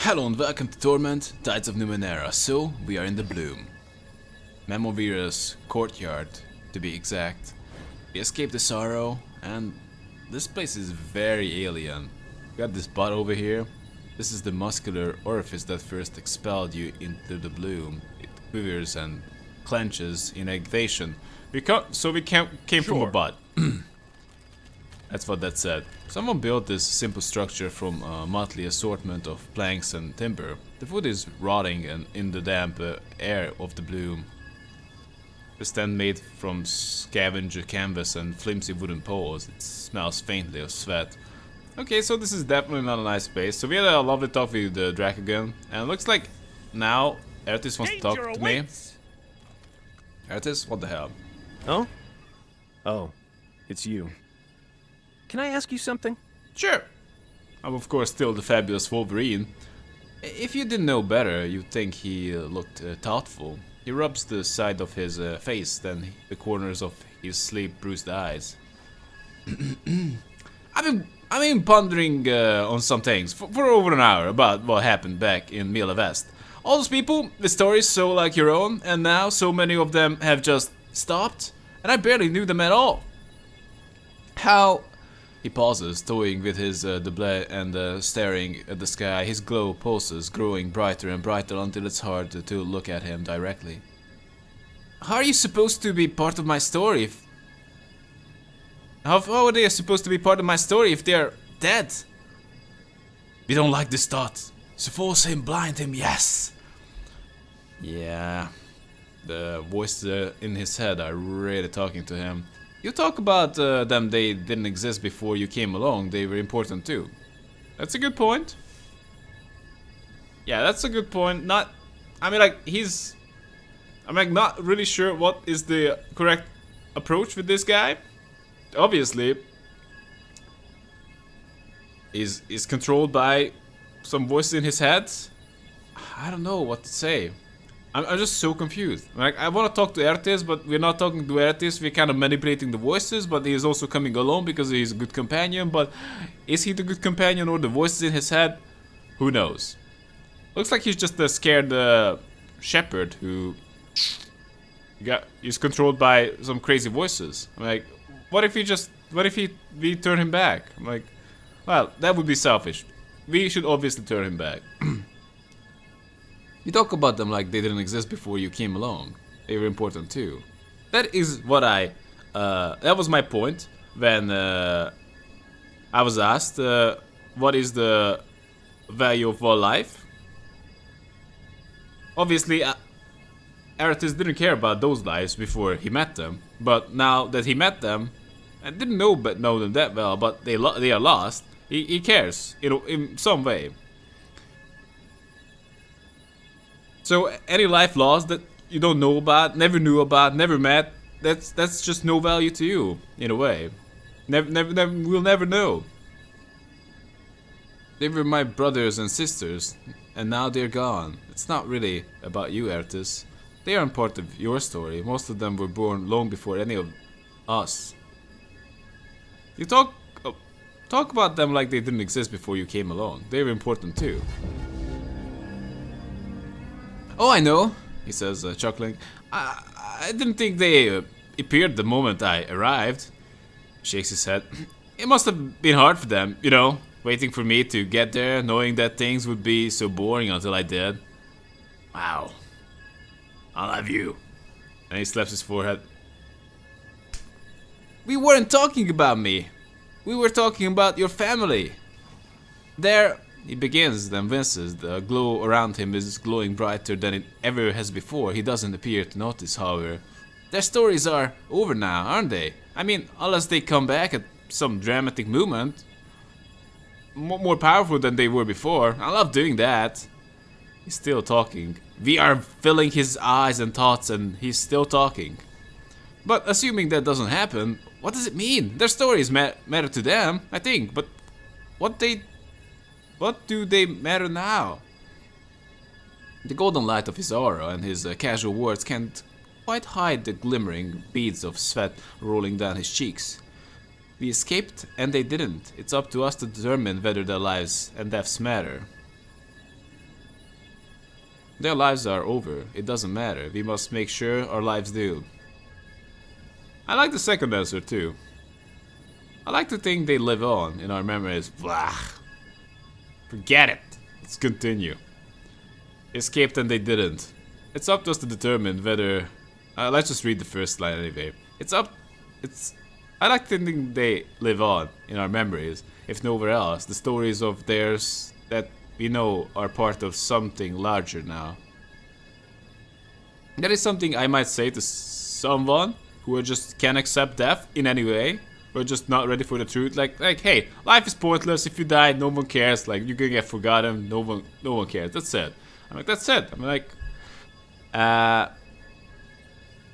Hello and welcome to Torment, Tides of Numenera. So, we are in the Bloom. Memovira's courtyard, to be exact. We escaped the sorrow, and this place is very alien. We got this butt over here. This is the muscular orifice that first expelled you into the Bloom. It quivers and clenches in agitation. Came from a butt. That's what that said. Someone built this simple structure from a motley assortment of planks and timber. The wood is rotting and in the damp air of the Bloom. The stand made from scavenger canvas and flimsy wooden poles. It smells faintly of sweat. Okay, so this is definitely not a nice space. So we had a lovely talk with the Dracagon, and it looks like now Ertis wants to talk to me. Ertis, what the hell? Oh? Oh, it's you. Can I ask you something? Sure. I'm of course still the fabulous Wolverine. If you didn't know better, you'd think he looked thoughtful. He rubs the side of his face, then the corners of his sleep-bruised eyes. I've been pondering on some things for over an hour about what happened back in Mila West. All those people, the stories so like your own, and now so many of them have just stopped, and I barely knew them at all. How... He pauses, toying with his doublet and staring at the sky. His glow pulses, growing brighter and brighter until it's hard to look at him directly. How are you supposed to be part of my story if... How are they supposed to be part of my story if they're dead? We don't like this thought. So force him, blind him, yes. Yeah. The voices in his head are really talking to him. You talk about them, they didn't exist before you came along, they were important too. That's a good point. Yeah, that's a good point. I'm not really sure what is the correct approach with this guy. Obviously, is controlled by some voices in his head. I don't know what to say. I'm just so confused. Like, I want to talk to Ertis, but we're not talking to Ertis. We're kind of manipulating the voices, but he's also coming along because he's a good companion. But is he the good companion or the voices in his head? Who knows? Looks like he's just a scared shepherd who is controlled by some crazy voices. I'm like, what if we turn him back? I'm like, well, that would be selfish. We should obviously turn him back. You talk about them like they didn't exist before you came along. They were important too. That is what that was my point when I was asked what is the value of all life. Obviously, Aratus didn't care about those lives before he met them, but now that he met them, I didn't know them that well, but they are lost. He cares, in some way. So any life lost that you don't know about, never knew about, never met, that's just no value to you, in a way. We'll never know. They were my brothers and sisters, and now they're gone. It's not really about you, Ertis. They aren't part of your story. Most of them were born long before any of us. You talk about them like they didn't exist before you came along. They were important too. Oh, I know, he says, chuckling. I didn't think they appeared the moment I arrived. Shakes his head. It must have been hard for them, waiting for me to get there, knowing that things would be so boring until I did. Wow. I love you. And he slaps his forehead. We weren't talking about me. We were talking about your family. There... He begins, then winces. The glow around him is glowing brighter than it ever has before. He doesn't appear to notice, however. Their stories are over now, aren't they? I mean, unless they come back at some dramatic moment. More powerful than they were before. I love doing that. He's still talking. We are filling his eyes and thoughts, and he's still talking. But assuming that doesn't happen, what does it mean? Their stories matter to them, I think, but what do they matter now? The golden light of his aura and his casual words can't quite hide the glimmering beads of sweat rolling down his cheeks. We escaped and they didn't. It's up to us to determine whether their lives and deaths matter. Their lives are over. It doesn't matter. We must make sure our lives do. I like the second answer too. I like to think they live on in our memories. Blah. Forget it. Let's continue. Escaped and they didn't. It's up to us to determine whether... let's just read the first line anyway. I like to think they live on in our memories, if nowhere else. The stories of theirs that we know are part of something larger now. That is something I might say to someone who just can't accept death in any way, or just not ready for the truth. Like, hey, life is pointless. If you die, no one cares. Like, you're gonna get forgotten. No one cares. That's it. I'm like, that's it. I'm like,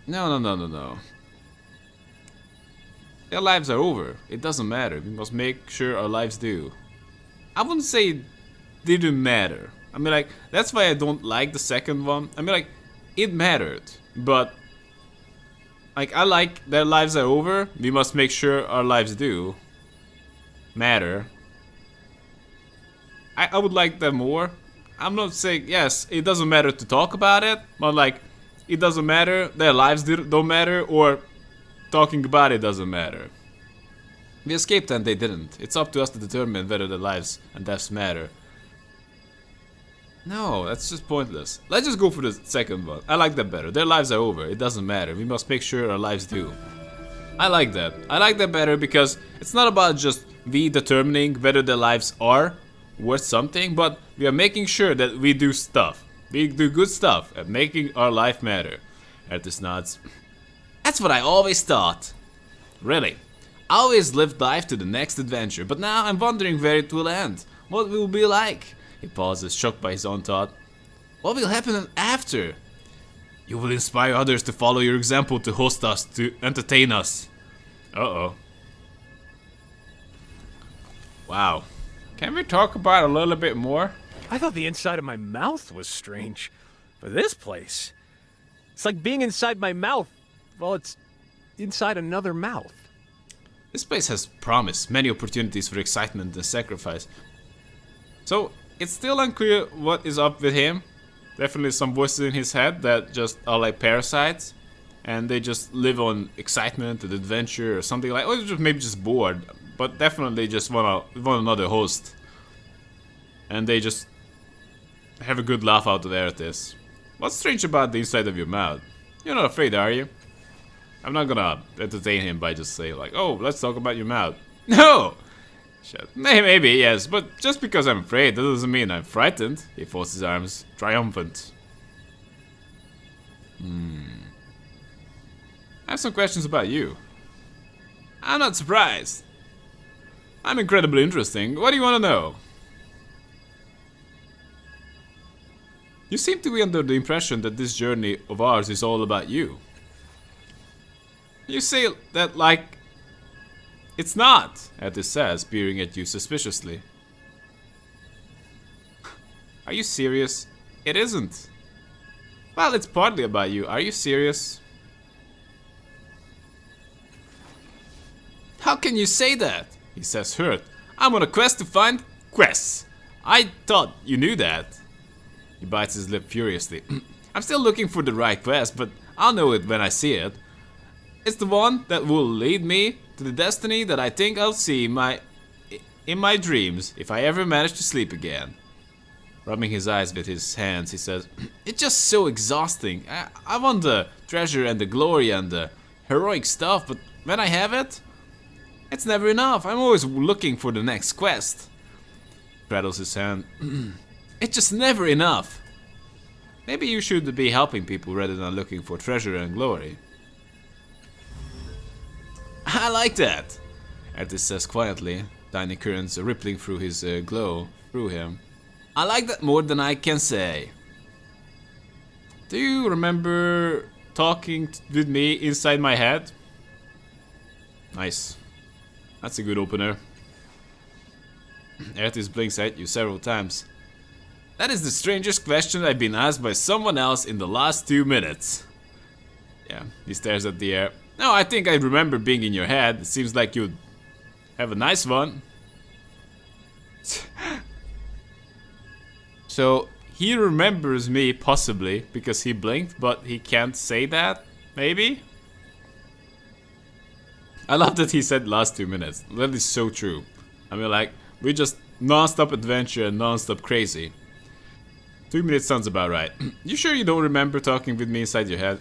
no. Their lives are over. It doesn't matter. We must make sure our lives do. I wouldn't say they didn't matter. I mean, like, that's why I don't like the second one. I mean, like, it mattered, but like, I like their lives are over. We must make sure our lives do matter. I would like that more. I'm not saying, yes, it doesn't matter to talk about it, but like, it doesn't matter, their lives don't matter, or talking about it doesn't matter. We escaped and they didn't. It's up to us to determine whether their lives and deaths matter. No, that's just pointless. Let's just go for the second one. I like that better. Their lives are over. It doesn't matter. We must make sure our lives do. I like that. I like that better because it's not about just we determining whether their lives are worth something, but we are making sure that we do stuff. We do good stuff at making our life matter. Artis nods. That's what I always thought. Really. I always lived life to the next adventure, but now I'm wondering where it will end. What it will be like? He pauses, shocked by his own thought. What will happen after? You will inspire others to follow your example, to host us, to entertain us. Uh-oh. Wow. Can we talk about it a little bit more? I thought the inside of my mouth was strange. But this place... It's like being inside my mouth. Well, it's inside another mouth. This place has promised many opportunities for excitement and sacrifice. So, it's still unclear what is up with him. Definitely some voices in his head that just are like parasites. And they just live on excitement and adventure or something like... Or just maybe just bored. But definitely just want another host. And they just have a good laugh out there at this. What's strange about the inside of your mouth? You're not afraid, are you? I'm not gonna entertain him by just saying like, oh, let's talk about your mouth. No! Shit. Maybe, yes, but just because I'm afraid, that doesn't mean I'm frightened. He folds his arms, triumphant. I have some questions about you. I'm not surprised. I'm incredibly interesting. What do you want to know? You seem to be under the impression that this journey of ours is all about you. You say that like... It's not, Artis says, peering at you suspiciously. Are you serious? It isn't. Well, it's partly about you. Are you serious? How can you say that? He says, hurt. I'm on a quest to find quests. I thought you knew that. He bites his lip furiously. I'm still looking for the right quest, but I'll know it when I see it. It's the one that will lead me to the destiny that I think I'll see in my dreams if I ever manage to sleep again. Rubbing his eyes with his hands, he says, it's just so exhausting. I want the treasure and the glory and the heroic stuff, but when I have it, it's never enough. I'm always looking for the next quest. Prattles his hand. It's just never enough. Maybe you should be helping people rather than looking for treasure and glory. I like that, Artis says quietly, tiny currents rippling through his glow through him. I like that more than I can say. Do you remember talking with me inside my head? Nice. That's a good opener. Artis blinks at you several times. That is the strangest question I've been asked by someone else in the last 2 minutes. Yeah, he stares at the air. No, I think I remember being in your head. It seems like you'd have a nice one. So, he remembers me, possibly, because he blinked, but he can't say that, maybe? I love that he said last 2 minutes. That is so true. I mean, like, we just non-stop adventure and non-stop crazy. 2 minutes sounds about right. You sure you don't remember talking with me inside your head?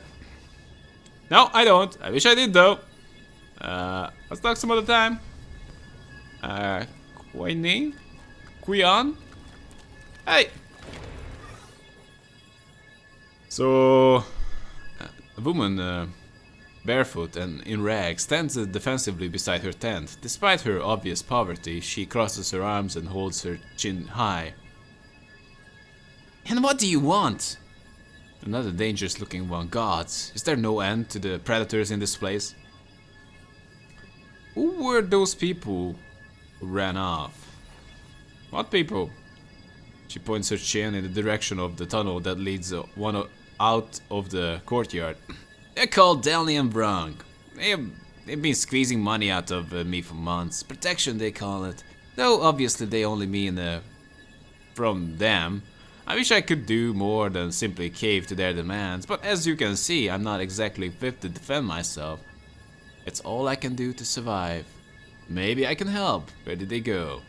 No, I don't. I wish I did, though. Let's talk some other time. Quaining? Quion? Hey! So, a woman, barefoot and in rags, stands defensively beside her tent. Despite her obvious poverty, she crosses her arms and holds her chin high. And what do you want? Another dangerous looking one. Gods, is there no end to the predators in this place? Who were those people who ran off? What people? She points her chin in the direction of the tunnel that leads out of the courtyard. They're called Delny and Brung. They've been squeezing money out of me for months. Protection, they call it. Though obviously they only mean from them. I wish I could do more than simply cave to their demands, but as you can see, I'm not exactly fit to defend myself. It's all I can do to survive. Maybe I can help. Where did they go?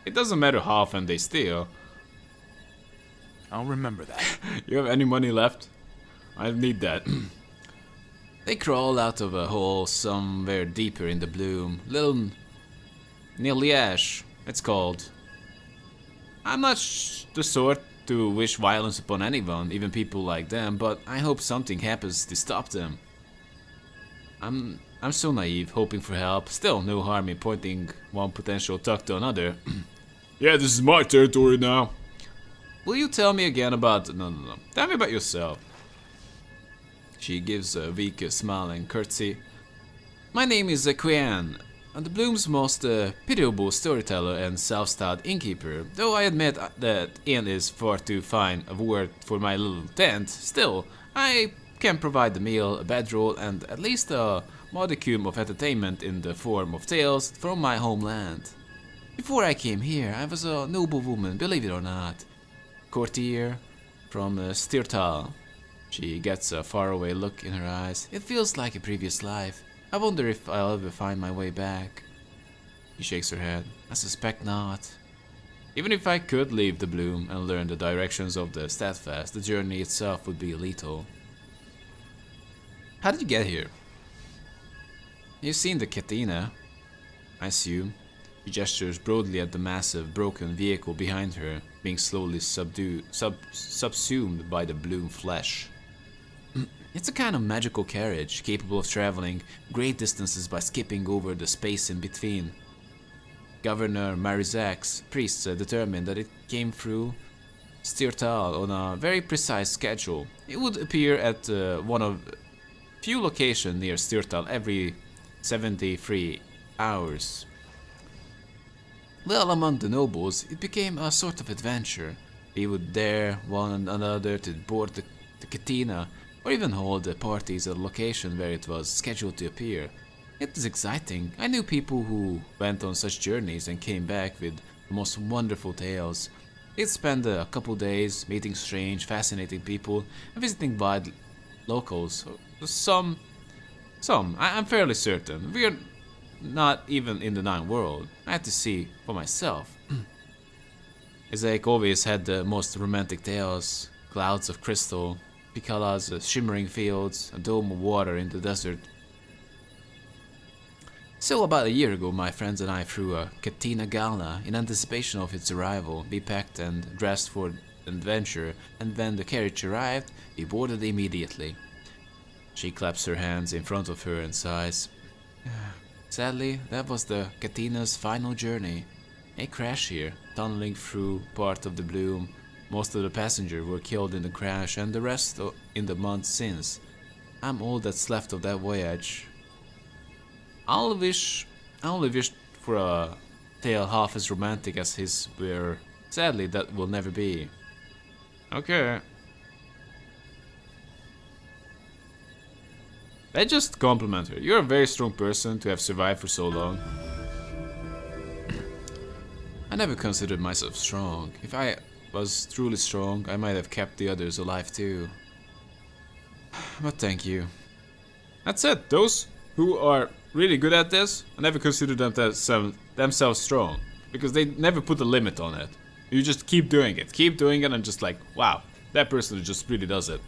It doesn't matter how often they steal. I'll remember that. You have any money left? I need that. They crawl out of a hole somewhere deeper in the bloom. Little Niliash, it's called. I'm not the sort to wish violence upon anyone, even people like them, but I hope something happens to stop them. I'm so naive, hoping for help. Still, no harm in pointing one potential tuck to another. Yeah, this is my territory now. Will you tell me again about... No. Tell me about yourself. She gives a weak smile and curtsy. My name is Quian. I'm the Bloom's most pitiable storyteller and self-styled innkeeper. Though I admit that inn is far too fine a word for my little tent, still, I can provide the meal, a bedroll, and at least a modicum of entertainment in the form of tales from my homeland. Before I came here, I was a noble woman, believe it or not. Courtier from Stirtal. She gets a faraway look in her eyes. It feels like a previous life. I wonder if I'll ever find my way back. He shakes her head. I suspect not. Even if I could leave the Bloom and learn the directions of the Steadfast, the journey itself would be lethal. How did you get here? You've seen the Katina, I assume. She gestures broadly at the massive, broken vehicle behind her, being slowly subsumed by the Bloom flesh. It's a kind of magical carriage, capable of traveling great distances by skipping over the space in between. Governor Marizak's priests determined that it came through Stirtal on a very precise schedule. It would appear at one of few locations near Stirtal every 73 hours. Well, among the nobles, it became a sort of adventure. We would dare one another to board the Katina, or even hold parties at a location where it was scheduled to appear. It was exciting. I knew people who went on such journeys and came back with the most wonderful tales. They'd spend a couple days meeting strange, fascinating people and visiting wild locals. Some, I'm fairly certain. We're not even in the Nine World. I had to see for myself. Isaac always had the most romantic tales. Clouds of crystal, Picala's shimmering fields, a dome of water in the desert. So about a year ago, my friends and I threw a Katina Gala in anticipation of its arrival. We packed and dressed for adventure, and when the carriage arrived, we boarded immediately. She claps her hands in front of her and sighs. Sadly, that was the Katina's final journey. A crash here, tunneling through part of the Bloom. Most of the passengers were killed in the crash and the rest in the months since. I'm all that's left of that voyage. I only wished for a tale half as romantic as his were. Sadly, that will never be. Okay. I just compliment her. You're a very strong person to have survived for so long. I never considered myself strong. If I was truly strong, I might have kept the others alive too. But thank you. That's it. Those who are really good at this, I never consider themselves strong. Because they never put a limit on it. You just keep doing it. Keep doing it and just like, wow, that person just really does it.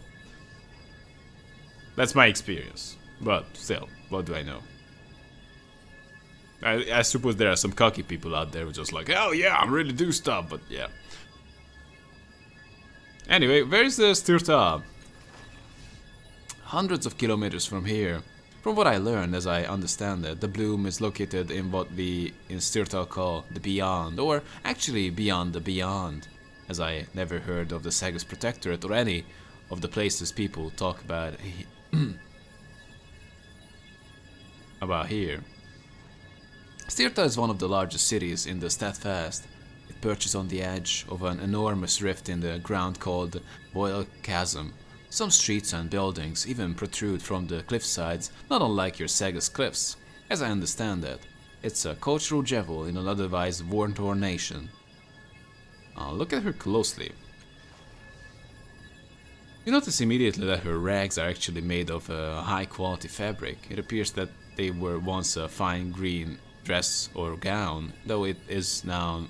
That's my experience. But still, what do I know? I suppose there are some cocky people out there who just like, oh yeah, I really do stuff, but yeah. Anyway, where is the Styrta? Hundreds of kilometers from here. From what I learned, as I understand it, the bloom is located in what we in Styrta call the Beyond, or actually Beyond the Beyond, as I never heard of the Sagas Protectorate or any of the places people talk about about here. Styrta is one of the largest cities in the Steadfast. It perches on the edge of an enormous rift in the ground called Boil Chasm. Some streets and buildings even protrude from the cliffsides, not unlike your Sagas cliffs. As I understand it, it's a cultural jewel in an otherwise war-torn nation. Look at her closely. You notice immediately that her rags are actually made of a high-quality fabric. It appears that they were once a fine green dress or gown, though it is now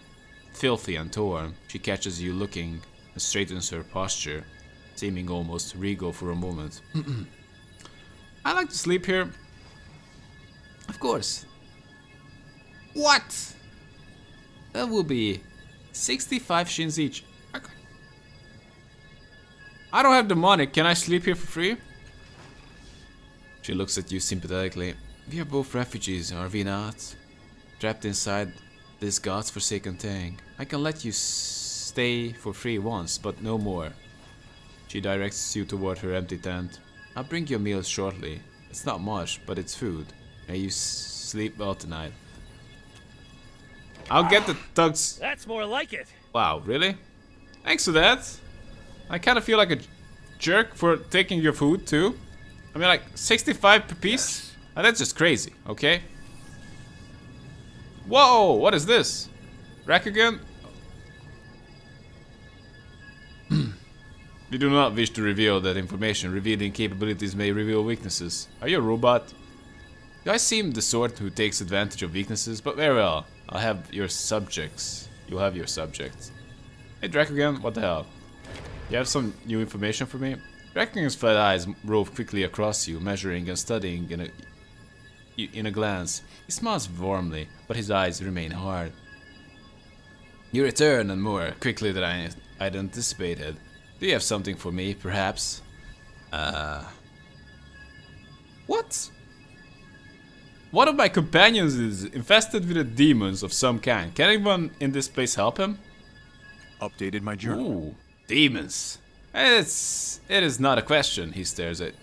filthy and torn. She catches you looking and straightens her posture, seeming almost regal for a moment. I like to sleep here. Of course. What? That will be 65 shins each. I don't have the money. Can I sleep here for free? She looks at you sympathetically. We are both refugees, are we not? Trapped inside this god's-forsaken thing. I can let you stay for free once, but no more. She directs you toward her empty tent. I'll bring you a meal shortly. It's not much, but it's food. May you sleep well tonight. I'll get the thugs. That's more like it. Wow, really? Thanks for that. I kind of feel like a jerk for taking your food too. I mean, like 65 per piece? That's just crazy, okay? Whoa, what is this? Rack again? We do not wish to reveal that information. Revealing capabilities may reveal weaknesses. Are you a robot? I seem the sort who takes advantage of weaknesses, but very well. I'll have your subjects. You'll have your subjects. Hey, Dracogan, what the hell? You have some new information for me? Dracogan's flat eyes rove quickly across you, measuring and studying in a glance. He smiles warmly, but his eyes remain hard. You return, and more quickly than I'd anticipated. Do you have something for me, perhaps? What? One of my companions is infested with the demons of some kind. Can anyone in this place help him? Updated my journal. Ooh, demons. It is not a question. He stares at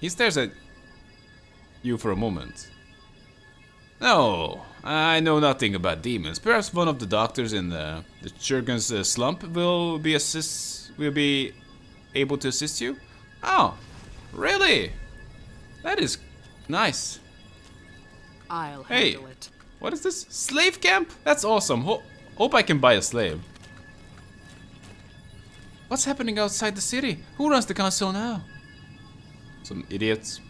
he stares at you for a moment. No, I know nothing about demons. Perhaps one of the doctors in the Churgan's slump will be able to assist you. Oh, really? That is nice. I'll Hey, handle it. what is this? Slave camp? That's awesome. Hope I can buy a slave. What's happening outside the city? Who runs the council now? Some idiots.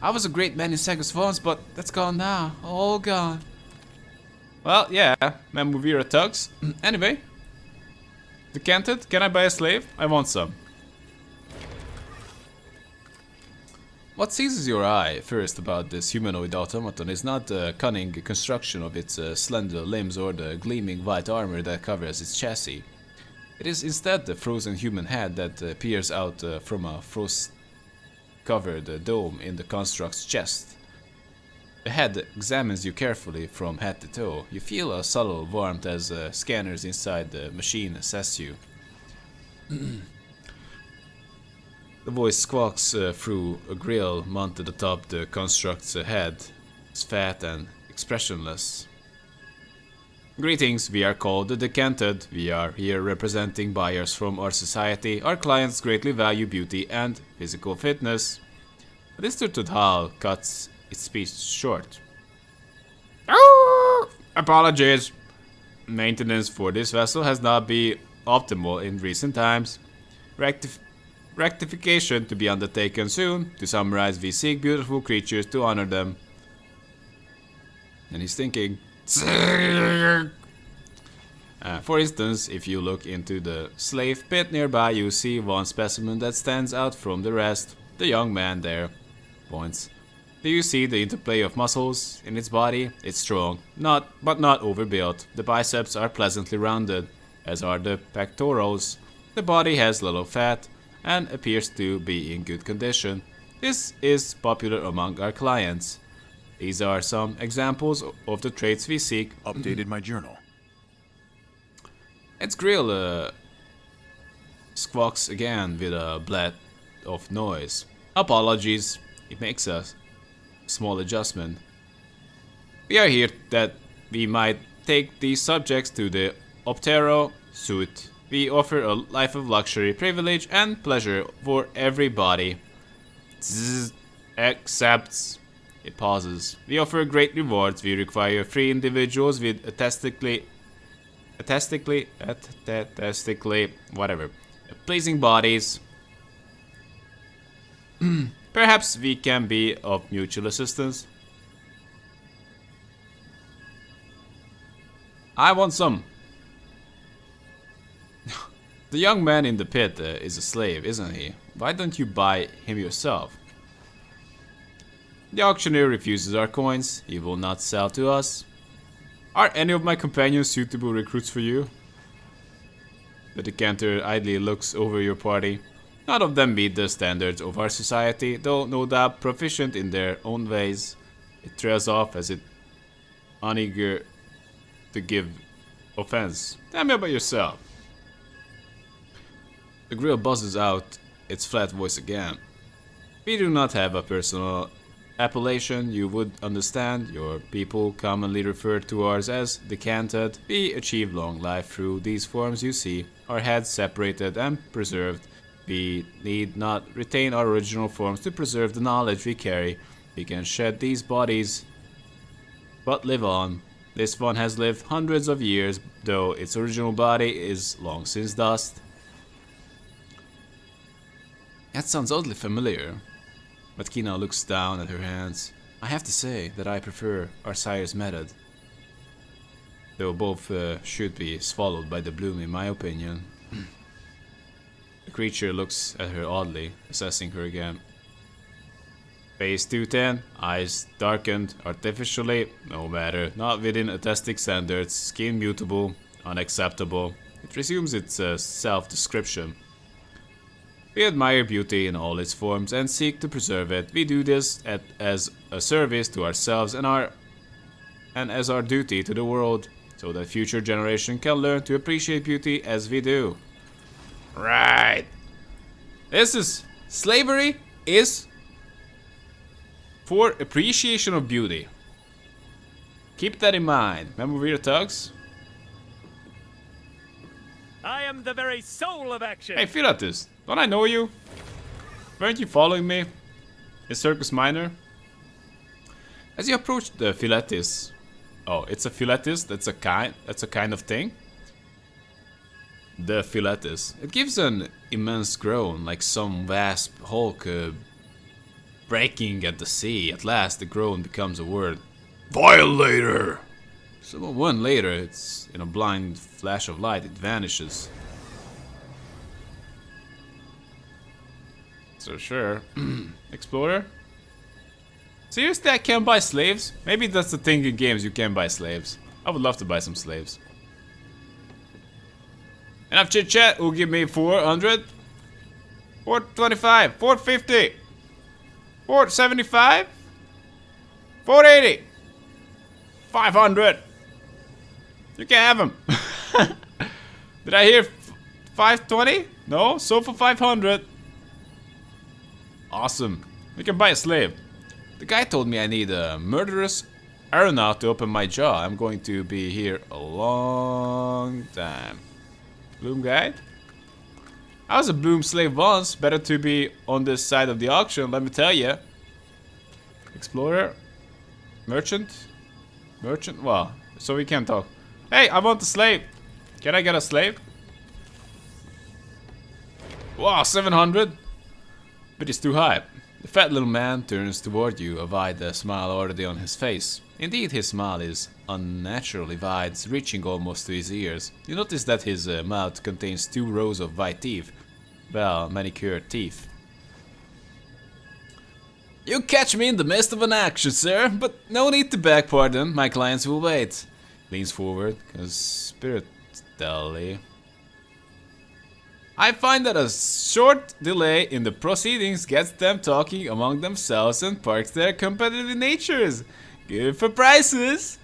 I was a great man in Sagas once, but that's gone now. All gone. Well, yeah, Mamuvira tugs. Anyway. Decanted, can I buy a slave? I want some. What seizes your eye first about this humanoid automaton is not the cunning construction of its slender limbs or the gleaming white armor that covers its chassis. It is instead the frozen human head that peers out from a frost-covered dome in the construct's chest. The head examines you carefully from head to toe. You feel a subtle warmth as scanners inside the machine assess you. The voice squawks through a grill mounted atop the construct's head. It's fat and expressionless. Greetings, we are called the Decanted. We are here representing buyers from our society. Our clients greatly value beauty and physical fitness. The distorted howl cuts its speech short. Apologies. Maintenance for this vessel has not been optimal in recent times. Rectification to be undertaken soon. To summarize, we seek beautiful creatures to honor them. And he's thinking. For instance, if you look into the slave pit nearby, you see one specimen that stands out from the rest. The young man there points. Do you see the interplay of muscles in its body? It's strong, but not overbuilt. The biceps are pleasantly rounded, as are the pectorals. The body has little fat and appears to be in good condition. This is popular among our clients. These are some examples of the traits we seek. Updated my journal. Its grill squawks again with a blast of noise. Apologies, it makes a small adjustment. We are here that we might take these subjects to the Optero suite. We offer a life of luxury, privilege, and pleasure for everybody. Except... It pauses. We offer great rewards. We require free individuals with whatever, pleasing bodies. Perhaps we can be of mutual assistance. I want some. The young man in the pit is a slave, isn't he? Why don't you buy him yourself? The auctioneer refuses our coins. He will not sell to us. Are any of my companions suitable recruits for you? The decanter idly looks over your party. None of them meet the standards of our society, though no doubt proficient in their own ways. It trails off as it uneager to give offense. Tell me about yourself. The grill buzzes out its flat voice again. We do not have a personal appellation you would understand. Your people commonly refer to ours as decanted. We achieve long life through these forms you see, our heads separated and preserved. We need not retain our original forms to preserve the knowledge we carry. We can shed these bodies, but live on. This one has lived hundreds of years, though its original body is long since dust. That sounds oddly familiar. But Kina looks down at her hands. I have to say that I prefer our sire's method. Though both should be swallowed by the bloom in my opinion. The creature looks at her oddly, assessing her again. Face 210, eyes darkened artificially, no matter, not within attestic standards, skin mutable, unacceptable. It resumes its self-description. We admire beauty in all its forms and seek to preserve it. We do this as a service to ourselves and as our duty to the world, so that future generation can learn to appreciate beauty as we do. Right. Slavery is for appreciation of beauty. Keep that in mind. Remember we're thugs? I am the very soul of action. Hey, Philatus, don't I know you? Weren't you following me in Circus Minor? As you approach the Philatus, oh, it's a Philatus. That's a kind of thing. The Philatus. It gives an immense groan, like some vast hulk breaking at the sea. At last, the groan becomes a word. Violator! So one later, it's in a blind flash of light, it vanishes. So sure. Explorer? Seriously, I can't buy slaves? Maybe that's the thing in games, you can buy slaves. I would love to buy some slaves. Enough chit chat, who'll give me 400? 425, 450, 475, 480, 500. You can have them. Did I hear 520? No, so for 500. Awesome. We can buy a slave. The guy told me I need a murderous aeronaut to open my jaw. I'm going to be here a long time. Bloom guide? I was a Bloom slave once. Better to be on this side of the auction, let me tell you. Explorer? Merchant? Merchant? Well, so we can talk. Hey, I want a slave. Can I get a slave? Wow, 700? But it's too high. The fat little man turns toward you, a wide smile already on his face. Indeed, his smile is unnaturally wide, reaching almost to his ears. You notice that his mouth contains 2 rows of white teeth. Well, manicured teeth. You catch me in the midst of an action, sir, but no need to beg pardon, my clients will wait. Leans forward, conspirately. I find that a short delay in the proceedings gets them talking among themselves and sparks their competitive natures. Good for prices.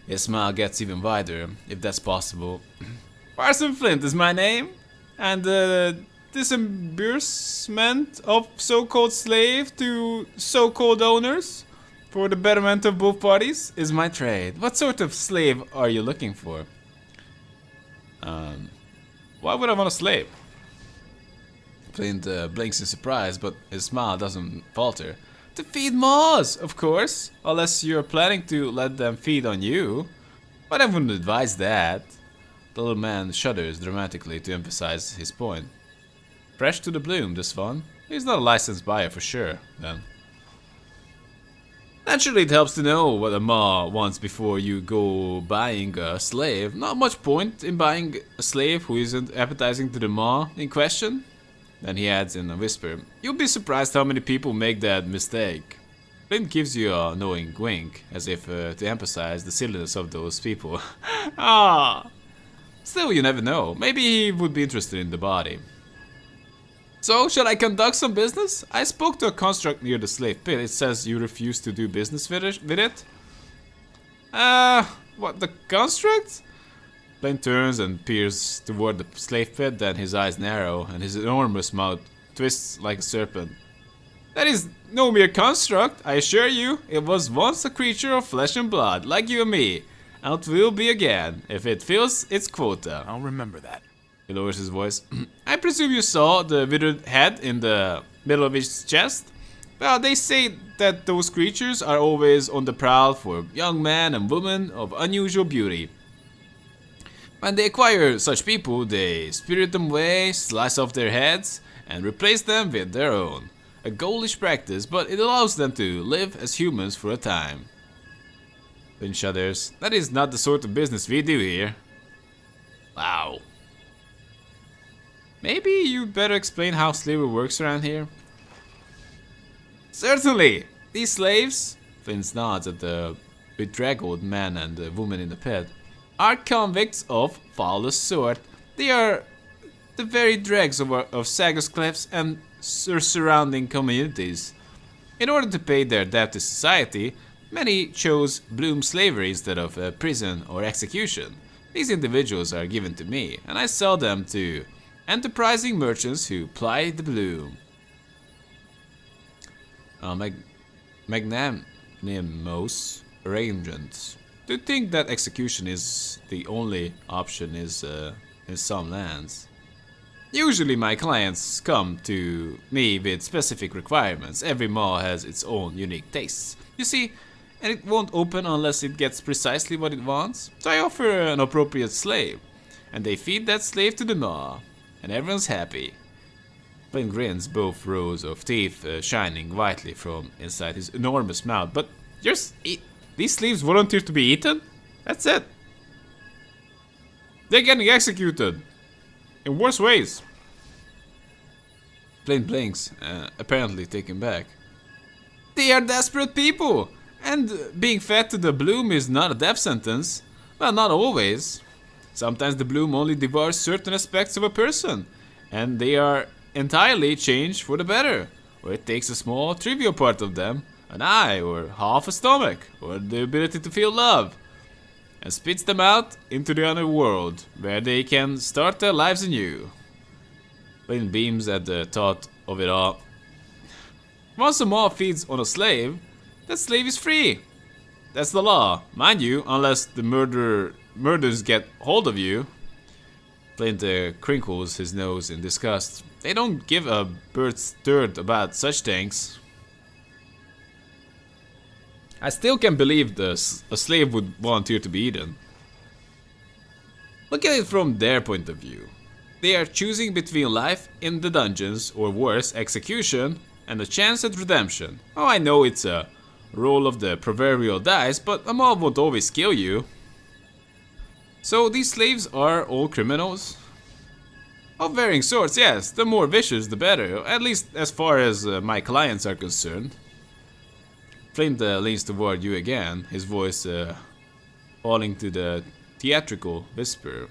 His smile gets even wider, if that's possible. Parson Flint is my name, and the disbursement of so-called slave to so-called owners for the betterment of both parties is my trade. What sort of slave are you looking for? Why would I want a slave? Flint blinks in surprise, but his smile doesn't falter. To feed maws, of course, unless you're planning to let them feed on you. But I wouldn't advise that. The little man shudders dramatically to emphasize his point. Fresh to the bloom, this one. He's not a licensed buyer for sure, then. Naturally, it helps to know what a maw wants before you go buying a slave. Not much point in buying a slave who isn't appetizing to the maw in question. Then he adds in a whisper, you'll be surprised how many people make that mistake. Flint gives you a knowing wink, as if to emphasize the silliness of those people. Ah, still, you never know. Maybe he would be interested in the body. So, shall I conduct some business? I spoke to a construct near the slave pit. It says you refuse to do business with it. What, the construct? Flint turns and peers toward the slave pit, then his eyes narrow and his enormous mouth twists like a serpent. That is no mere construct, I assure you. It was once a creature of flesh and blood, like you and me. And it will be again, if it fills its quota. I'll remember that. He lowers his voice. I presume you saw the withered head in the middle of his chest? Well, they say that those creatures are always on the prowl for young men and women of unusual beauty. When they acquire such people, they spirit them away, slice off their heads, and replace them with their own. A ghoulish practice, but it allows them to live as humans for a time. Flynn shudders. That is not the sort of business we do here. Wow. Maybe you'd better explain how slavery works around here? Certainly! These slaves, Flynn nods at the bedraggled man and the woman in the pit, are convicts of foulest sort. They are the very dregs of Sagus Cliffs and surrounding communities. In order to pay their debt to society, many chose bloom slavery instead of prison or execution. These individuals are given to me, and I sell them to enterprising merchants who ply the bloom. Magnanimous arrangements. To think that execution is the only option is in some lands. Usually my clients come to me with specific requirements. Every maw has its own unique tastes. You see, and it won't open unless it gets precisely what it wants. So I offer an appropriate slave, and they feed that slave to the maw. And everyone's happy. Flynn grins, both rows of teeth shining whitely from inside his enormous mouth. But these slaves volunteer to be eaten? That's it. They're getting executed. In worse ways. Flynn blinks, apparently taken back. They are desperate people. And being fed to the bloom is not a death sentence. Well, not always. Sometimes the bloom only devours certain aspects of a person, and they are entirely changed for the better. Or it takes a small, trivial part of them, an eye, or half a stomach, or the ability to feel love, and spits them out into the other world, where they can start their lives anew. Flynn beams at the thought of it all. Once a maw feeds on a slave, that slave is free. That's the law, mind you, unless the murderers get hold of you. Flint crinkles his nose in disgust. They don't give a bird's dirt about such things. I still can't believe a slave would volunteer to be eaten. Look at it from their point of view. they are choosing between life in the dungeons or worse, execution, and a chance at redemption. Oh, I know it's a roll of the proverbial dice, but a mob won't always kill you. So these slaves are all criminals? Of varying sorts, yes. The more vicious, the better. At least as far as my clients are concerned. Flint leans toward you again, his voice falling to the theatrical whisper.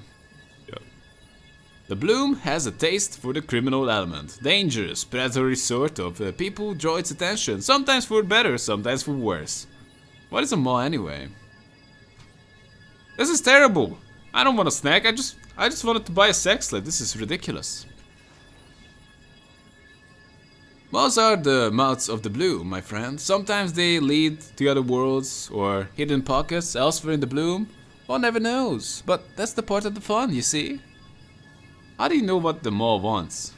The Bloom has a taste for the criminal element. Dangerous, predatory sort of people who draw its attention. Sometimes for better, sometimes for worse. What is a maw anyway? This is terrible. I don't want a snack. I just wanted to buy a sex slave. This is ridiculous. Maws are the mouths of the Bloom, my friend. Sometimes they lead to other worlds or hidden pockets elsewhere in the Bloom. One never knows. But that's the part of the fun, you see. How do you know what the maw wants?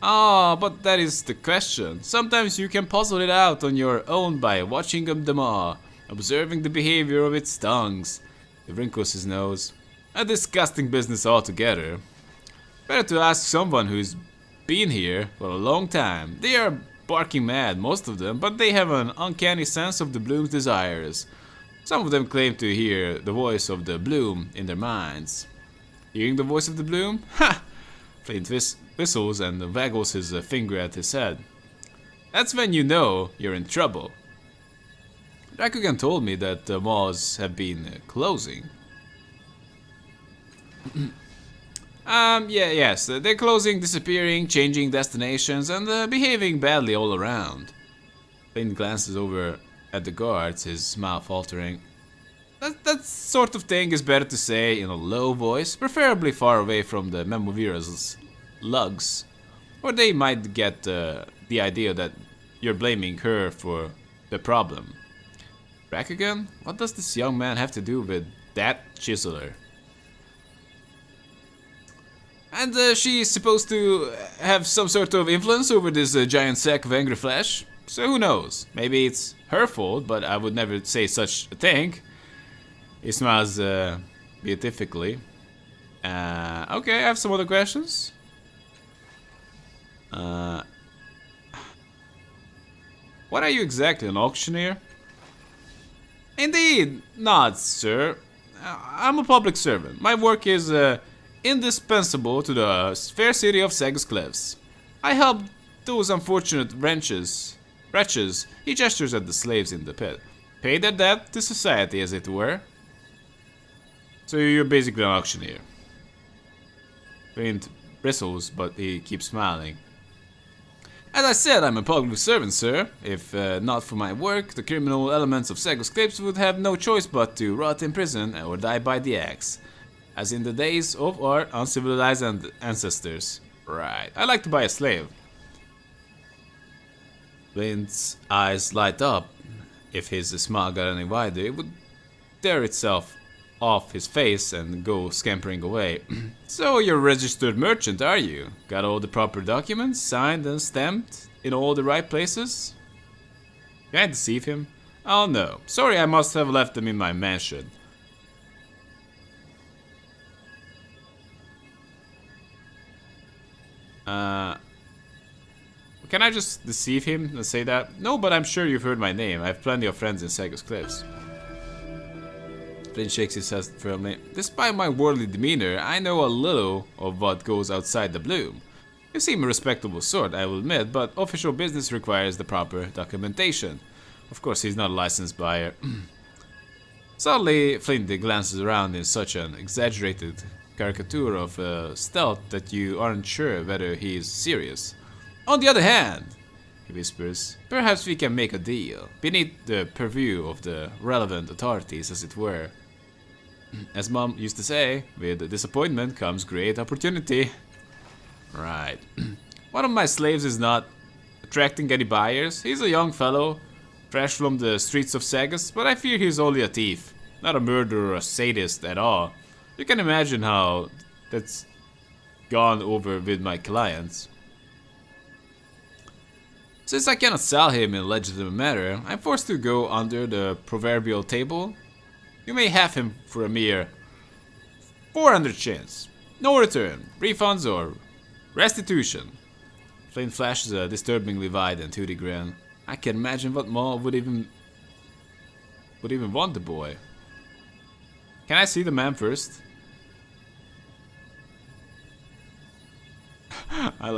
Ah, but that is the question. Sometimes you can puzzle it out on your own by watching the maw, observing the behavior of its tongues. He wrinkles his nose. A disgusting business altogether. Better to ask someone who's been here for a long time. They are barking mad, most of them, but they have an uncanny sense of the Bloom's desires. Some of them claim to hear the voice of the Bloom in their minds. Hearing the voice of the Bloom? Ha! Flint whistles and waggles his finger at his head. That's when you know you're in trouble. Rakugan told me that the malls have been closing. Yes, they're closing, disappearing, changing destinations, and behaving badly all around. Flint glances over at the guards, his mouth faltering. That sort of thing is better to say in a low voice, preferably far away from the Memovira's lugs. Or they might get the idea that you're blaming her for the problem. Rakugan, what does this young man have to do with that chiseler? And she's supposed to have some sort of influence over this giant sack of angry flesh. So who knows? Maybe it's her fault, but I would never say such a thing. He smiles beatifically. Okay, I have some other questions. What are you exactly, an auctioneer? Indeed not, sir. I'm a public servant. My work is indispensable to the fair city of Sagus Cliffs. I help those unfortunate wretches. He gestures at the slaves in the pit. Pay their debt to society, as it were. So you're basically an auctioneer. Flint bristles, but he keeps smiling. As I said, I'm a public servant, sir. If not for my work, the criminal elements of Sagus Cliffs would have no choice but to rot in prison or die by the axe. As in the days of our uncivilized ancestors. Right. I'd like to buy a slave. Flint's eyes light up. If his smile got any wider, it would tear itself off his face and go scampering away. So you're a registered merchant, are you? Got all the proper documents, signed and stamped in all the right places? Can I deceive him? Oh no. Sorry, I must have left them in my mansion. Can I just deceive him and say that? No, but I'm sure you've heard my name. I have plenty of friends in Sagus Cliffs. Flint shakes his head firmly. Despite my worldly demeanor, I know a little of what goes outside the Bloom. You seem a respectable sort, I will admit, but official business requires the proper documentation. Of course, he's not a licensed buyer. Suddenly, Flint glances around in such an exaggerated caricature of stealth that you aren't sure whether he is serious. On the other hand, he whispers, perhaps we can make a deal, beneath the purview of the relevant authorities, as it were. As Mom used to say, with disappointment comes great opportunity. Right. One of my slaves is not attracting any buyers. He's a young fellow, fresh from the streets of Sagus, but I fear he's only a thief, not a murderer or a sadist at all. You can imagine how that's gone over with my clients. Since I cannot sell him in a legitimate manner, I'm forced to go under the proverbial table. You may have him for a mere 400 chins. No return, refunds or restitution. Flynn flashes a disturbingly wide and toothy grin. I can imagine what Ma would even want the boy. Can I see the man first? I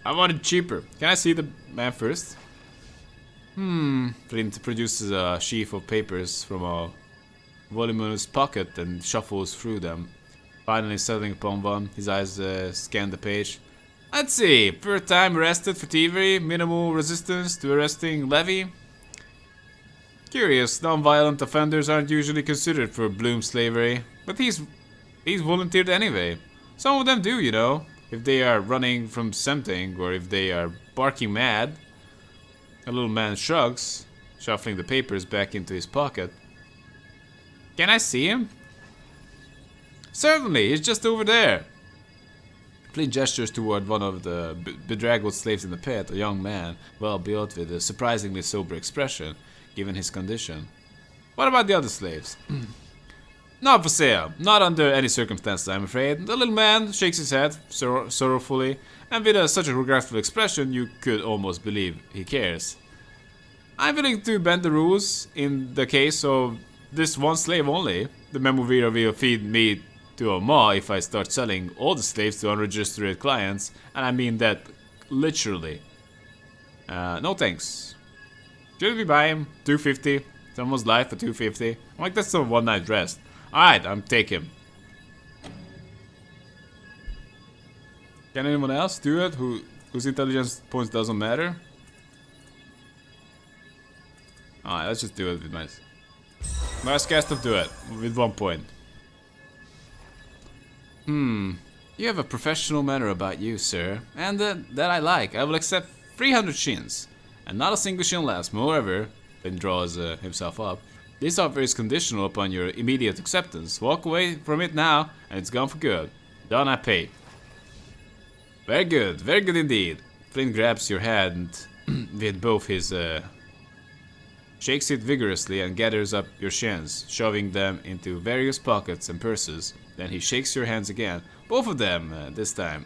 want it cheaper. Can I see the man first? Flint produces a sheaf of papers from a voluminous pocket and shuffles through them. Finally settling upon one, his eyes scan the page. Let's see. Third time arrested for thievery, minimal resistance to arresting levy. Curious, non-violent offenders aren't usually considered for Bloom slavery, but he's volunteered anyway. Some of them do, you know, if they are running from something or if they are barking mad. A little man shrugs, shuffling the papers back into his pocket. Can I see him? Certainly, he's just over there. Flynn gestures toward one of the bedraggled slaves in the pit, a young man, well built with a surprisingly sober expression, given his condition. What about the other slaves? Not for sale. Not under any circumstances, I'm afraid. The little man shakes his head sorrowfully, and with such a regretful expression you could almost believe he cares. I'm willing to bend the rules in the case of this one slave only. The Memovira will feed me to a maw if I start selling all the slaves to unregistered clients, and I mean that literally. No thanks. Should we buy him? $250. Someone's life for $250. I'm like, that's a one night rest. Alright, I'm taking him. Can anyone else do it whose intelligence points doesn't matter? Alright, let's just do it with my last cast of do it with 1 point. You have a professional manner about you, sir, and that I like. I will accept 300 shins, and not a single shin less. Moreover, Finn draws himself up. This offer is conditional upon your immediate acceptance. Walk away from it now, and it's gone for good. Done, I pay. Very good indeed. Flynn grabs your hand with both his shakes it vigorously and gathers up your shins, shoving them into various pockets and purses. Then he shakes your hands again, both of them this time.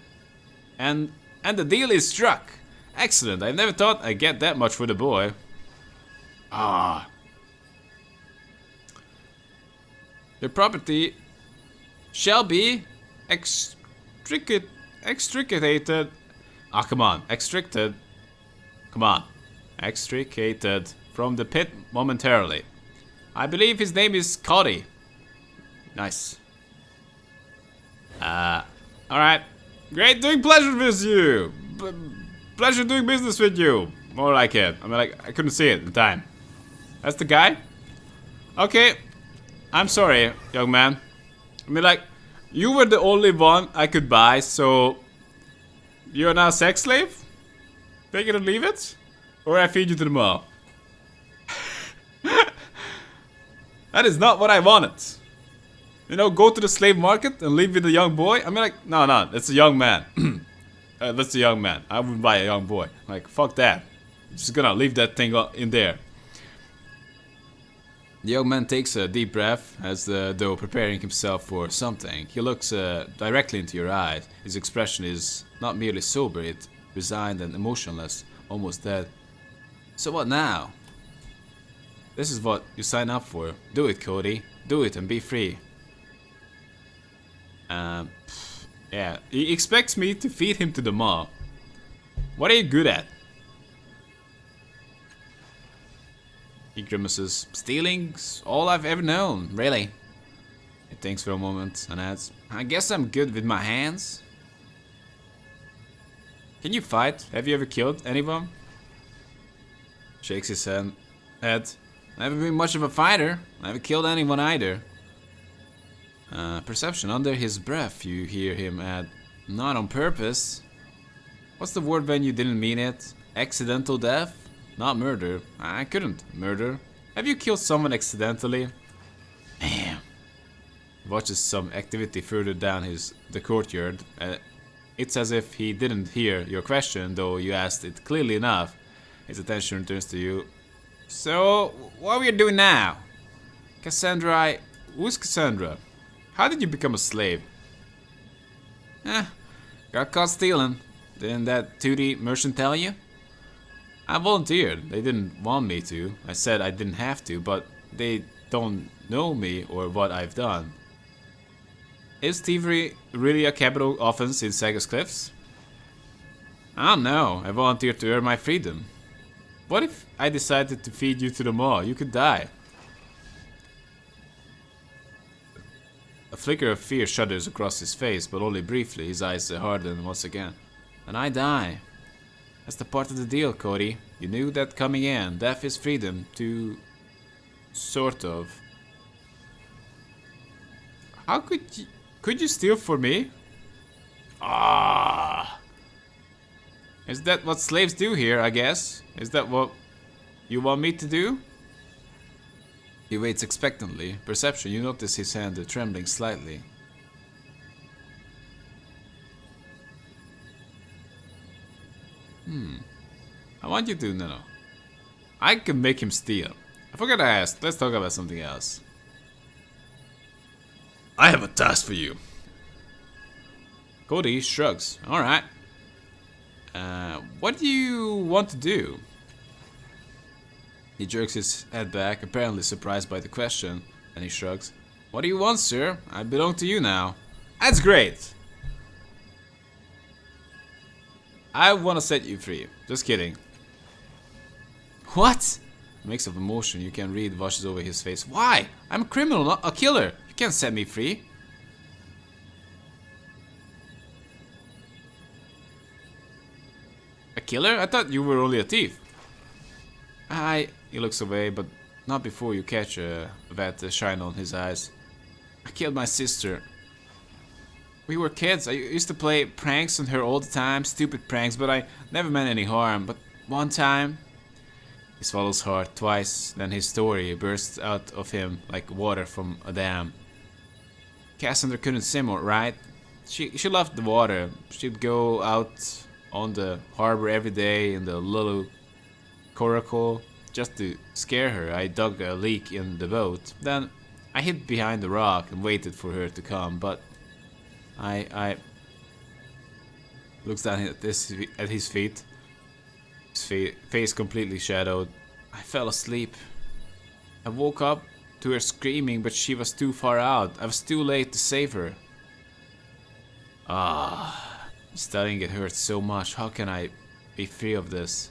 And the deal is struck. Excellent. I never thought I'd get that much for the boy. Ah. Your property shall be extricated. Ah, come on. Extricated. Come on. Extricated from the pit momentarily. I believe his name is Cody. Nice. Alright. Great doing pleasure with you. Pleasure doing business with you. More like it. I mean, like, I couldn't see it in time. That's the guy? Okay. I'm sorry, young man. I mean, like, you were the only one I could buy, so you're now a sex slave? Take it or leave it? Or I feed you to the mall? That is not what I wanted. You know, go to the slave market and live with a young boy? I mean, like, no, that's a young man. That's a young man. I wouldn't buy a young boy. Like, fuck that. I'm just gonna leave that thing in there. The young man takes a deep breath, as though preparing himself for something. He looks directly into your eyes. His expression is not merely sober, it's resigned and emotionless, almost dead. So what now? This is what you sign up for. Do it, Cody. Do it and be free. Yeah, he expects me to feed him to the mob. What are you good at? He grimaces. Stealing's all I've ever known, really. He thinks for a moment and adds, I guess I'm good with my hands. Can you fight? Have you ever killed anyone? Shakes his head. Never been much of a fighter. Never killed anyone either. Perception. Under his breath, you hear him add, not on purpose. What's the word when you didn't mean it? Accidental death? Not murder. I couldn't murder. Have you killed someone accidentally? Damn. He watches some activity further down the courtyard. It's as if he didn't hear your question, though you asked it clearly enough. His attention returns to you. So, what are we doing now? Cassandra, who's Cassandra? How did you become a slave? Got caught stealing. Didn't that 2D merchant tell you? I volunteered. They didn't want me to. I said I didn't have to, but they don't know me or what I've done. Is thievery really a capital offense in Saga's Cliffs? I don't know. I volunteered to earn my freedom. What if I decided to feed you to the maw? You could die. A flicker of fear shudders across his face, but only briefly. His eyes harden once again. And I die. That's the part of the deal, Cody. You knew that coming in. Death is freedom to... sort of. How could you steal for me? Ah. Is that what slaves do here, I guess? Is that what you want me to do? He waits expectantly. Perception, you notice his hand trembling slightly. I want you to know. I can make him steal. I forgot to ask. Let's talk about something else. I have a task for you. Cody shrugs. Alright. What do you want to do? He jerks his head back, apparently surprised by the question, and he shrugs. What do you want, sir? I belong to you now. That's great! I want to set you free. Just kidding. What? A mix of emotion you can read washes over his face. Why? I'm a criminal, not a killer. You can't set me free. A killer? I thought you were only a thief. He looks away, but not before you catch that shine on his eyes. I killed my sister. We were kids. I used to play pranks on her all the time, stupid pranks, but I never meant any harm. But one time... He swallows hard twice, then his story bursts out of him like water from a dam. Cassandra couldn't swim, right? She loved the water. She'd go out on the harbor every day in the little coracle. Just to scare her, I dug a leak in the boat. Then I hid behind the rock and waited for her to come, but I looks down at his feet. His face completely shadowed. I fell asleep. I woke up to her screaming, but she was too far out. I was too late to save her. Studying it hurts so much. How can I be free of this?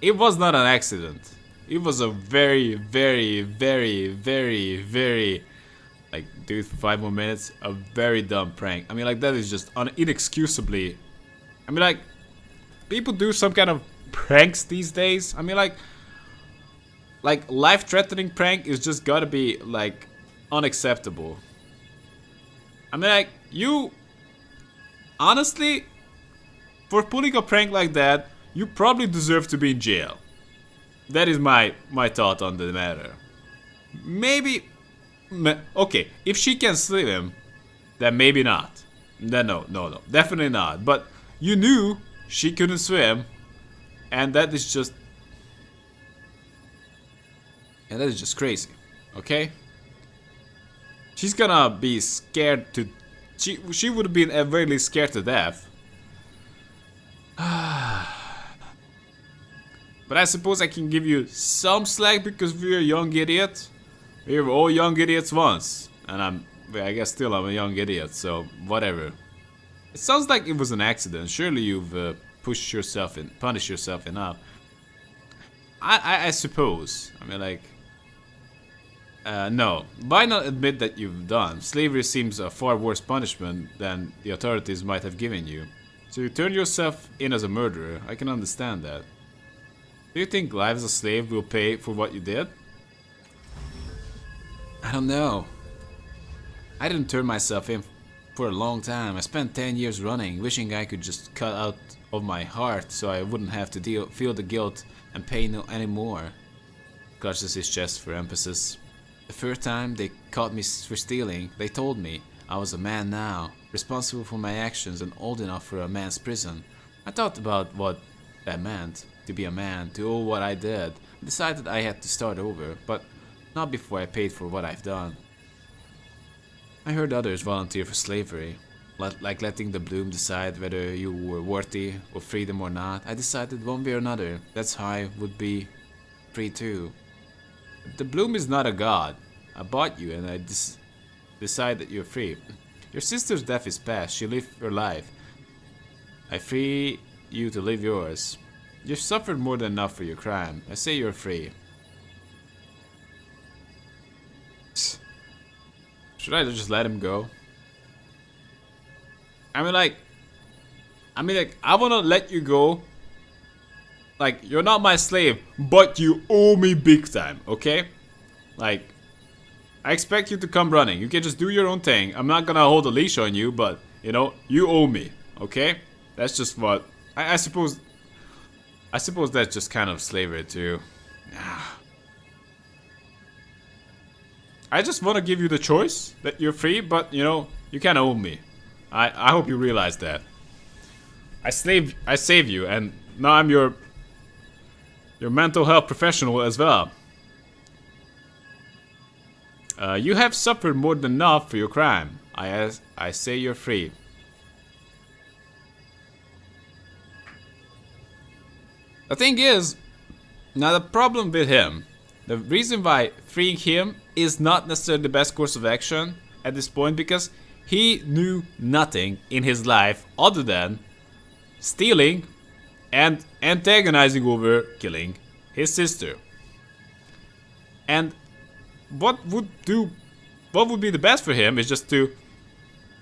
It was not an accident. It was a very, very, very, very, very, like, dude, for 5 more minutes, a very dumb prank. I mean, like, that is just inexcusably. I mean, like, people do some kind of pranks these days. I mean, like life-threatening prank is just gotta be, like, unacceptable. I mean, like, you, honestly, for pulling a prank like that, you probably deserve to be in jail. That is my thought on the matter. Maybe, okay, if she can swim, then maybe not. Then no, definitely not. But you knew she couldn't swim, and that is just, crazy. Okay? She's gonna be scared to. She would have been at very least scared to death. But I suppose I can give you some slack because we're young idiots. We were all young idiots once, and I guess still I'm a young idiot. So whatever. It sounds like it was an accident. Surely you've punished yourself enough. I suppose. I mean, like, no. Why not admit that you've done? Slavery seems a far worse punishment than the authorities might have given you. So you turn yourself in as a murderer. I can understand that. Do you think life as a slave will pay for what you did? I don't know. I didn't turn myself in for a long time. I spent 10 years running, wishing I could just cut out of my heart so I wouldn't have to feel the guilt and pain anymore. Clutches his chest for emphasis. The first time they caught me for stealing, they told me I was a man now, responsible for my actions and old enough for a man's prison. I thought about what that meant, to be a man, to owe what I did. I decided I had to start over, but not before I paid for what I've done. I heard others volunteer for slavery, like letting the bloom decide whether you were worthy of freedom or not. I decided one way or another, that's how I would be free too. The bloom is not a god. I bought you and I decide that you're free. Your sister's death is past, she lived her life. I free you to live yours. You've suffered more than enough for your crime. I say you're free. Should I just let him go? I mean like, I wanna let you go. Like, you're not my slave, but you owe me big time, okay? Like, I expect you to come running. You can just do your own thing. I'm not gonna hold a leash on you, but, you know, you owe me, okay? That's just what... I suppose that's just kind of slavery too. I just want to give you the choice that you're free, but, you know, you can't own me. I hope you realize that. I save you, and now I'm your mental health professional as well. You have suffered more than enough for your crime. I say you're free. The thing is, now the problem with him, the reason why freeing him is not necessarily the best course of action at this point, because he knew nothing in his life other than stealing and antagonizing over killing his sister. And what would be the best for him is just to,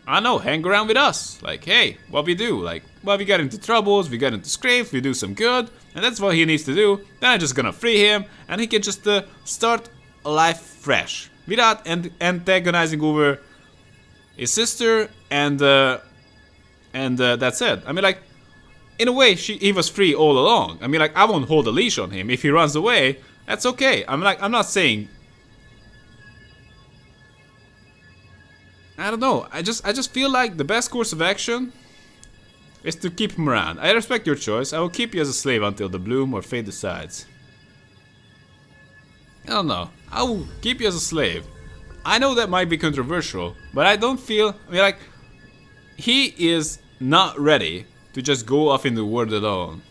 I don't know, hang around with us. Like, hey, what we do? Like, well, we got into troubles, we got into scrapes, we do some good, and that's what he needs to do. Then I'm just gonna free him, and he can just start a life fresh without antagonizing over his sister, and that's it. I mean, like, in a way, he was free all along. I mean, like, I won't hold a leash on him. If he runs away, that's okay. I'm not saying. I don't know. I just feel like the best course of action is to keep him around. I respect your choice. I will keep you as a slave until the bloom or fate decides. I don't know. I will keep you as a slave. I know that might be controversial, but I don't feel... I mean, like, he is not ready to just go off in the world alone.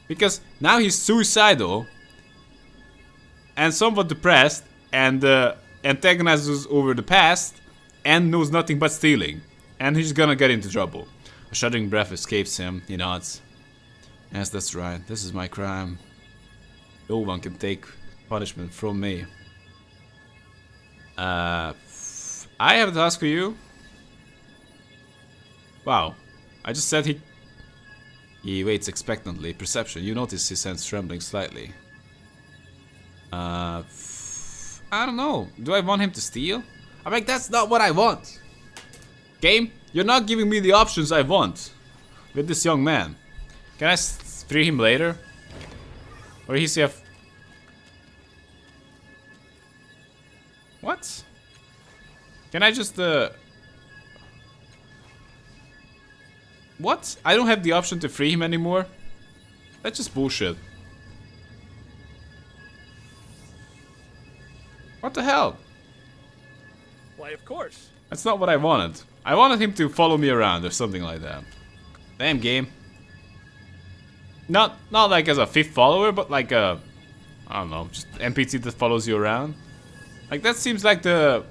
Because now he's suicidal and somewhat depressed and antagonizes over the past and knows nothing but stealing. And he's gonna get into trouble. A shuddering breath escapes him. He nods. Yes, that's right. This is my crime. No one can take punishment from me. I have a task for you. Wow. I just said he waits expectantly. Perception. You notice his hands trembling slightly. I don't know. Do I want him to steal? I'm like, that's not what I want. Game, you're not giving me the options I want with this young man. Can I free him later? Or he's have... What? Can I just What? I don't have the option to free him anymore? That's just bullshit. What the hell? Why, of course. That's not what I wanted. I wanted him to follow me around or something like that. Damn game. Not like as a fifth follower, but like a... I don't know, just NPC that follows you around. Like, that seems like the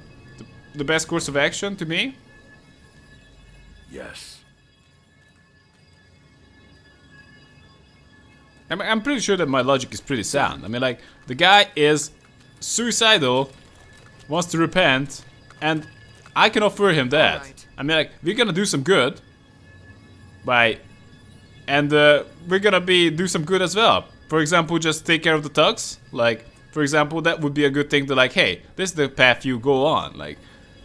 best course of action to me. Yes. I'm pretty sure that my logic is pretty sound. I mean, like, the guy is suicidal, wants to repent, and I can offer him that. Alright. I mean, like, we're gonna do some good and we're gonna do some good as well. For example, just take care of the thugs. Like, for example, that would be a good thing to, like, hey, this is the path you go on. Like,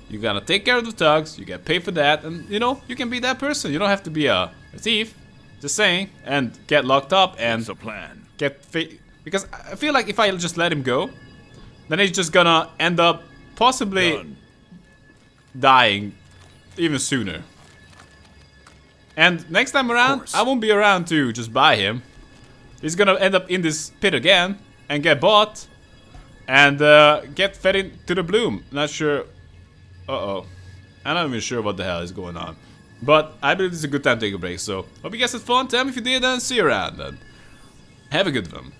you gotta take care of the thugs, you get paid for that, and, you know, you can be that person. You don't have to be a thief, just saying, and get locked up and It's a plan. because I feel like if I just let him go, then he's just gonna end up possibly Done. dying even sooner. And next time around, course. I won't be around to just buy him. He's gonna end up in this pit again and get bought and get fed into the bloom. Not sure. Uh-oh. I'm not even sure what the hell is going on. But I believe this is a good time to take a break, so hope you guys had fun, tell me if you did, and see you around, and have a good one.